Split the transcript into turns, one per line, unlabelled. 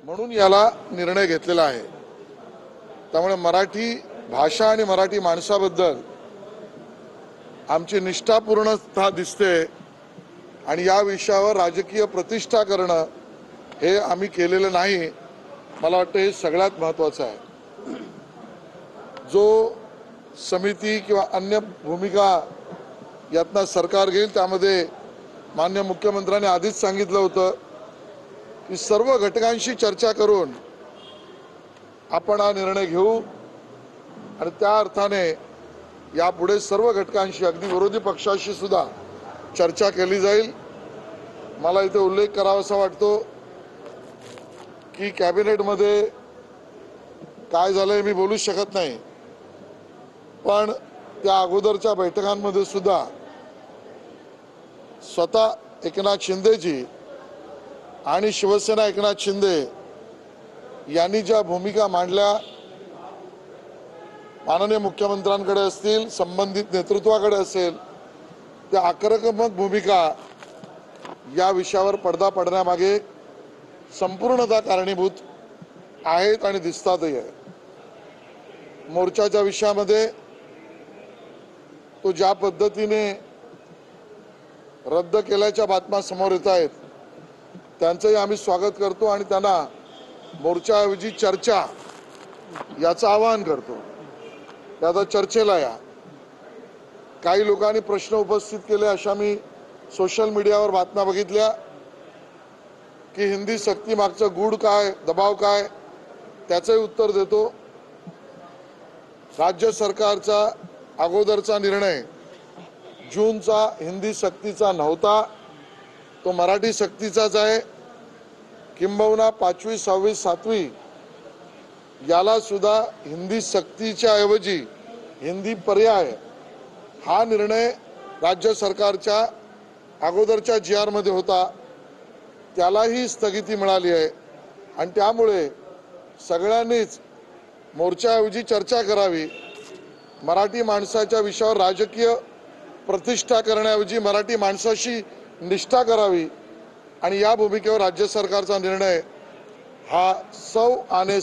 म्हणून याला निर्णय घेतलेला आहे। त्यामुळे मराठी भाषा आणि मराठी माणसाबद्दल आमची निष्ठापूर्णता दिसते आणि या विषयावर राजकीय प्रतिष्ठा करणं हे आम्ही केलेलं नाही। मला वाटतं हे सगळ्यात महत्त्वाचं आहे। जो समिती किंवा अन्य भूमिका यातनं सरकार घेईल त्यामध्ये माननीय मुख्यमंत्र्यांनी आधीच सांगितलं होतं की सर्व घटकांशी चर्चा करून आपण हा निर्णय घेऊ आणि त्या अर्थाने यापुढे सर्व घटकांशी अगदी विरोधी पक्षाशी सुद्धा चर्चा केली जाईल। मला इथे उल्लेख करावासा वाटतो की कॅबिनेटमध्ये काय झालंय मी बोलू शकत नाही, पण त्या अगोदरच्या बैठकांमध्ये सुद्धा स्वतः एकनाथ शिंदेजी आणि शिवसेना एकनाथ शिंदे यांनी ज्या भूमिका मांडल्या माननीय मुख्यमंत्र्यांकडे असतील संबंधित नेतृत्वाकडे असेल त्या आक्रमक भूमिका या विषयावर पडदा पडण्यामागे संपूर्णतः कारणीभूत आहेत आणि दिसतातही आहे। मोर्चाच्या विषयामध्ये तो ज्या पद्धतीने रद्द केल्याच्या बातम्या समोर येत आहेत त्यांचंही आम्ही स्वागत करतो आणि त्यांना मोर्चाऐवजी चर्चा याचं आवाहन करतो। आता चर्चेला या। काही लोकांनी प्रश्न उपस्थित केले अशा मी सोशल मीडियावर बातम्या बघितल्या की हिंदी सक्ती मागचं गूढ काय दबाव काय त्याचंही उत्तर देतो। राज्य सरकारचा अगोदरचा निर्णय जूनचा हिंदी सक्तीचा नव्हता, तो मराठी सक्तीचाच आहे। किंबहुना 5वी 6वी 7वी याला सुद्धा हिंदी सक्तीच्या ऐवजी हिंदी पर्याय हा निर्णय राज्य सरकारच्या अगोदरच्या GR मध्ये होता, त्यालाही स्थगिती मिळाली आहे आणि त्यामुळे सगळ्यांनीच मोर्चाऐवजी चर्चा करावी। मराठी माणसाच्या विषयावर राजकीय प्रतिष्ठा करण्याऐवजी मराठी माणसाशी निष्ठा करावी आणि या भूमिकेवर राज्य सरकारचा निर्णय हा सौ आणि